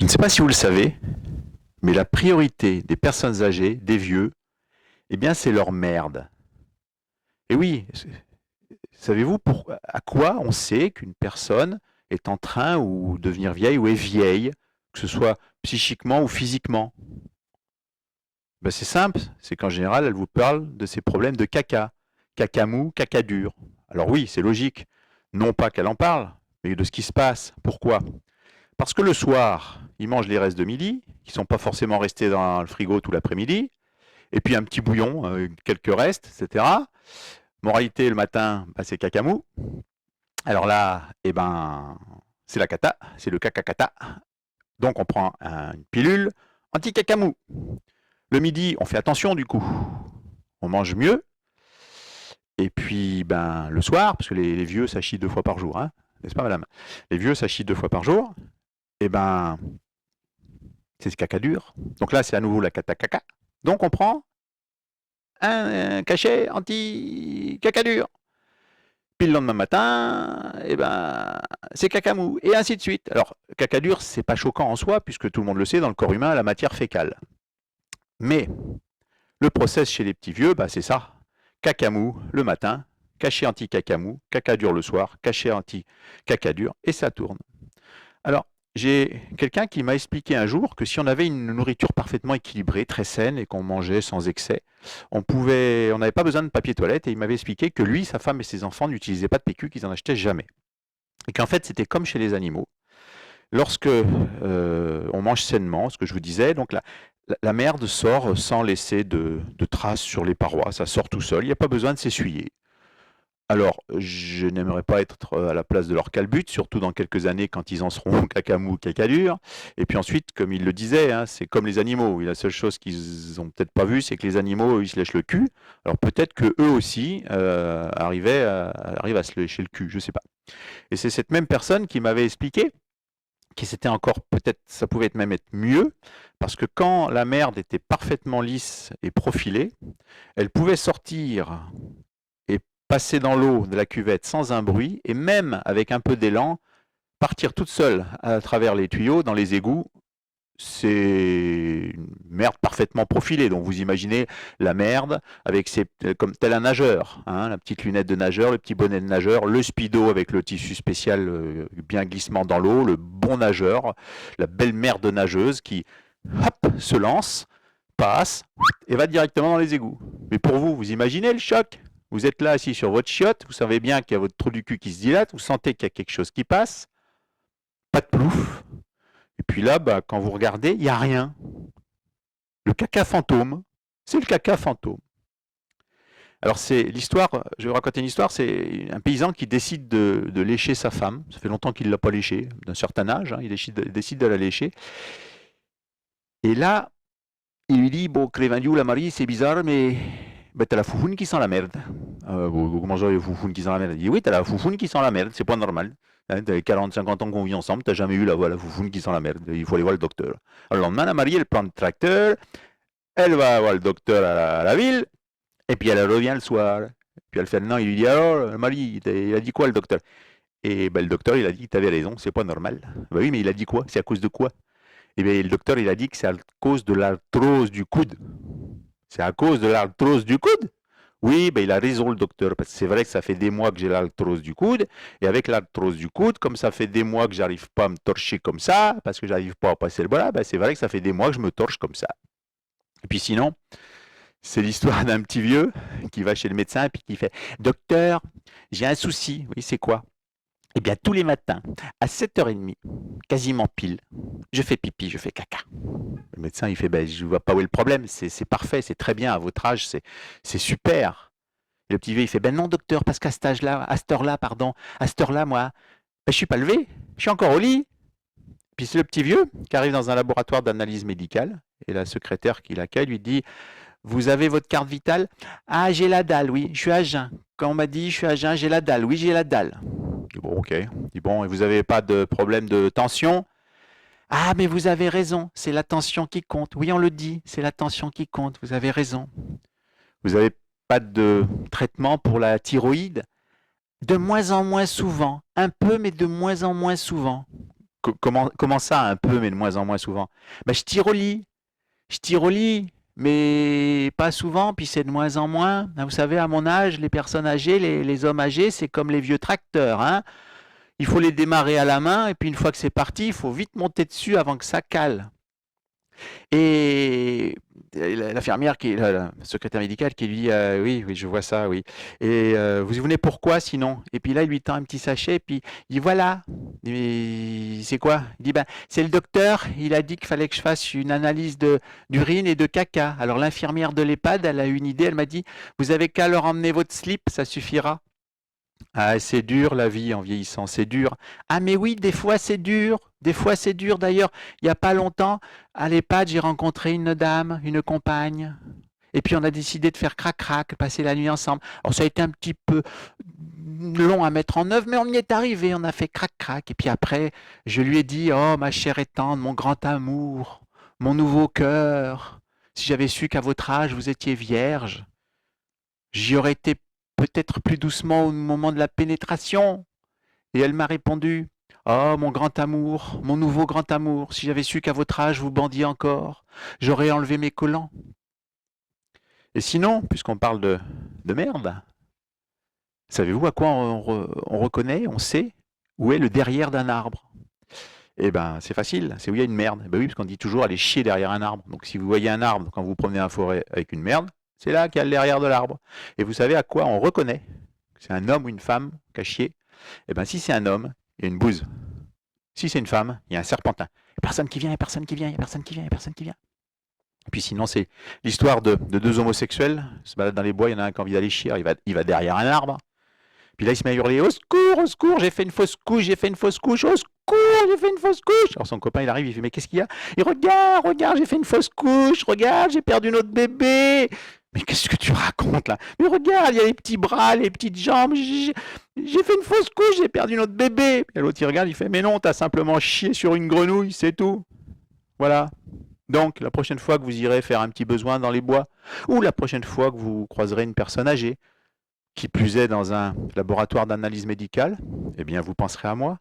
ne sais pas si vous le savez, mais la priorité des personnes âgées, des vieux, eh bien, c'est leur merde. Et oui, savez-vous à quoi on sait qu'une personne est en train ou devenir vieille ou est vieille, que ce soit psychiquement ou physiquement? Ben, c'est simple, c'est qu'en général, elle vous parle de ses problèmes de caca. Caca mou, caca dur. Alors oui, c'est logique. Non pas qu'elle en parle, mais de ce qui se passe. Pourquoi? Parce que le soir, ils mangent les restes de midi, qui ne sont pas forcément restés dans le frigo tout l'après-midi, et puis un petit bouillon, quelques restes, etc. Moralité, le matin, bah, c'est cacamou. Alors là, eh ben, c'est la cata, c'est le caca-cata. Donc on prend une pilule anti-cacamou. Le midi, on fait attention du coup. On mange mieux. Et puis, ben, le soir, parce que les vieux, ça chie 2 fois par jour, hein, n'est-ce pas, madame? Les vieux, ça chie 2 fois par jour. Et ben, c'est ce caca dur. Donc là, c'est à nouveau la cata caca. Donc on prend un cachet anti-caca dur. Puis le lendemain matin, eh ben, c'est caca mou, et ainsi de suite. Alors, caca dur, c'est pas choquant en soi, puisque tout le monde le sait, dans le corps humain, la matière fécale. Mais le process chez les petits vieux, bah, c'est ça. Caca mou le matin, cachet anti-caca mou, caca dur le soir, cachet anti-caca dur, et ça tourne. Alors, j'ai quelqu'un qui m'a expliqué un jour que si on avait une nourriture parfaitement équilibrée, très saine, et qu'on mangeait sans excès, on n'avait pas besoin de papier toilette, et il m'avait expliqué que lui, sa femme et ses enfants n'utilisaient pas de PQ, qu'ils en achetaient jamais. Et qu'en fait, c'était comme chez les animaux. Lorsque on mange sainement, ce que je vous disais, donc la merde sort sans laisser de traces sur les parois, ça sort tout seul, il n'y a pas besoin de s'essuyer. Alors, je n'aimerais pas être à la place de leur calbut, surtout dans quelques années quand ils en seront cacamou, cacadur. Et puis ensuite, comme il le disait, hein, c'est comme les animaux. La seule chose qu'ils n'ont peut-être pas vue, c'est que les animaux, ils se lèchent le cul. Alors peut-être que eux aussi arrivent à se lécher le cul, je ne sais pas. Et c'est cette même personne qui m'avait expliqué que c'était encore peut-être, ça pouvait même être mieux, parce que quand la merde était parfaitement lisse et profilée, elle pouvait sortir et passer dans l'eau de la cuvette sans un bruit, et même avec un peu d'élan, partir toute seule à travers les tuyaux dans les égouts. C'est une merde parfaitement profilée. Donc vous imaginez la merde avec comme tel un nageur, hein, la petite lunette de nageur, le petit bonnet de nageur, le speedo avec le tissu spécial bien glissement dans l'eau, le bon nageur, la belle merde nageuse qui hop, se lance, passe et va directement dans les égouts. Mais pour vous, vous imaginez le choc? Vous êtes là assis sur votre chiotte, vous savez bien qu'il y a votre trou du cul qui se dilate, vous sentez qu'il y a quelque chose qui passe, pas de plouf. Et puis là, bah, quand vous regardez, il n'y a rien. Le caca fantôme, c'est le caca fantôme. Alors c'est l'histoire, je vais vous raconter une histoire, c'est un paysan qui décide de lécher sa femme, ça fait longtemps qu'il ne l'a pas léchée, d'un certain âge, hein, il décide de la lécher. Et là, il lui dit, bon, Clévendiou, la Marie, c'est bizarre, mais ben, t'as la foufoune qui sent la merde. Comment ça, la foufoune qui sent la merde? Il dit, oui, t'as la foufoune qui sent la merde, c'est pas normal. Hein, t'as 40, 50 ans qu'on vit ensemble, t'as jamais eu la foufoune qui sent la merde. Il faut aller voir le docteur. Alors, le lendemain, la Marie, elle prend le tracteur, elle va voir le docteur à la ville, et puis elle revient le soir. Puis elle fait, non, il lui dit, alors, Marie, il a dit quoi le docteur? Et ben, le docteur, il a dit, t'avais raison, c'est pas normal. Ben oui, mais il a dit quoi? C'est à cause de quoi? Et bien, le docteur, il a dit que c'est à cause de l'arthrose du coude. C'est à cause de l'arthrose du coude? Oui, ben il a raison le docteur, parce que c'est vrai que ça fait des mois que j'ai l'arthrose du coude, et avec l'arthrose du coude, comme ça fait des mois que j'arrive pas à me torcher comme ça, parce que j'arrive pas à passer le bras, ben c'est vrai que ça fait des mois que je me torche comme ça. Et puis sinon, c'est l'histoire d'un petit vieux qui va chez le médecin et puis qui fait docteur, j'ai un souci. Oui, c'est quoi? Eh bien, tous les matins, à 7h30, quasiment pile, je fais pipi, je fais caca. Le médecin, il fait, ben, je ne vois pas où est le problème, c'est parfait, c'est très bien, à votre âge, c'est super. Et le petit vieux, il fait, ben non, docteur, parce qu'à cet âge-là, à cette heure-là, pardon, à cette heure-là, moi, ben, je suis pas levé, je suis encore au lit. Puis c'est le petit vieux qui arrive dans un laboratoire d'analyse médicale, et la secrétaire qui l'accueille lui dit, vous avez votre carte vitale? Ah, j'ai la dalle, oui, je suis à jeun. Quand on m'a dit, je suis à jeun, j'ai la dalle, oui, j'ai la dalle. Je dis, bon, ok. Je dis, bon, et vous n'avez pas de problème de tension? Ah, mais vous avez raison, c'est l'attention qui compte. Oui, on le dit, c'est l'attention qui compte, vous avez raison. Vous n'avez pas de traitement pour la thyroïde? De moins en moins souvent. Un peu, mais de moins en moins souvent. Comment ça, un peu, mais de moins en moins souvent? Ben, je tire au lit. Je tire au lit, mais pas souvent, puis c'est de moins en moins. Vous savez, à mon âge, les personnes âgées, les hommes âgés, c'est comme les vieux tracteurs, hein. Il faut les démarrer à la main, et puis une fois que c'est parti, il faut vite monter dessus avant que ça cale. Et l'infirmière, la secrétaire médicale, qui lui dit oui, oui, je vois ça, oui. Et vous vous venez pourquoi sinon? Et puis là, il lui tend un petit sachet, et puis il dit voilà. C'est quoi? Il dit ben, c'est le docteur, il a dit qu'il fallait que je fasse une analyse d'urine et de caca. Alors l'infirmière de l'EHPAD, elle a eu une idée, elle m'a dit vous avez qu'à leur emmener votre slip, ça suffira. Ah, c'est dur la vie en vieillissant, c'est dur. Ah mais oui, des fois c'est dur, des fois c'est dur. D'ailleurs, il n'y a pas longtemps, à l'EHPAD, j'ai rencontré une dame, une compagne. Et puis on a décidé de faire crac-crac, passer la nuit ensemble. Alors ça a été un petit peu long à mettre en œuvre, mais on y est arrivé, on a fait crac-crac. Et puis après, je lui ai dit, oh ma chère et tendre, mon grand amour, mon nouveau cœur, si j'avais su qu'à votre âge vous étiez vierge, j'y aurais été peut-être plus doucement au moment de la pénétration. Et elle m'a répondu, oh mon grand amour, mon nouveau grand amour, si j'avais su qu'à votre âge vous bandiez encore, j'aurais enlevé mes collants. Et sinon, puisqu'on parle de merde, savez-vous à quoi on reconnaît, on sait où est le derrière d'un arbre? Eh ben, c'est facile, c'est où il y a une merde. Ben oui, parce qu'on dit toujours aller chier derrière un arbre. Donc si vous voyez un arbre quand vous vous promenez dans la forêt avec une merde, c'est là qu'il y a le derrière de l'arbre. Et vous savez à quoi on reconnaît que c'est un homme ou une femme qui a chié? Eh ben, si c'est un homme, il y a une bouse. Si c'est une femme, il y a un serpentin. Il n'y a personne qui vient, il n'y a personne qui vient, il n'y a personne qui vient, il n'y a personne qui vient. Et puis sinon, c'est l'histoire de deux homosexuels, ils se baladent dans les bois, il y en a un qui a envie d'aller chier, il va derrière un arbre. Puis là, il se met à hurler au secours, j'ai fait une fausse couche, j'ai fait une fausse couche, au secours, j'ai fait une fausse couche. Alors son copain, il arrive, il fait mais qu'est-ce qu'il y a? Il regarde, regarde, j'ai fait une fausse couche, regarde, j'ai perdu notre bébé. Mais qu'est-ce que tu racontes là? Mais regarde, il y a les petits bras, les petites jambes, j'ai fait une fausse couche, j'ai perdu notre bébé. Et l'autre, il regarde, il fait mais non, t'as simplement chié sur une grenouille, c'est tout. Voilà. Donc, la prochaine fois que vous irez faire un petit besoin dans les bois, ou la prochaine fois que vous croiserez une personne âgée, qui plus est dans un laboratoire d'analyse médicale, eh bien, vous penserez à moi.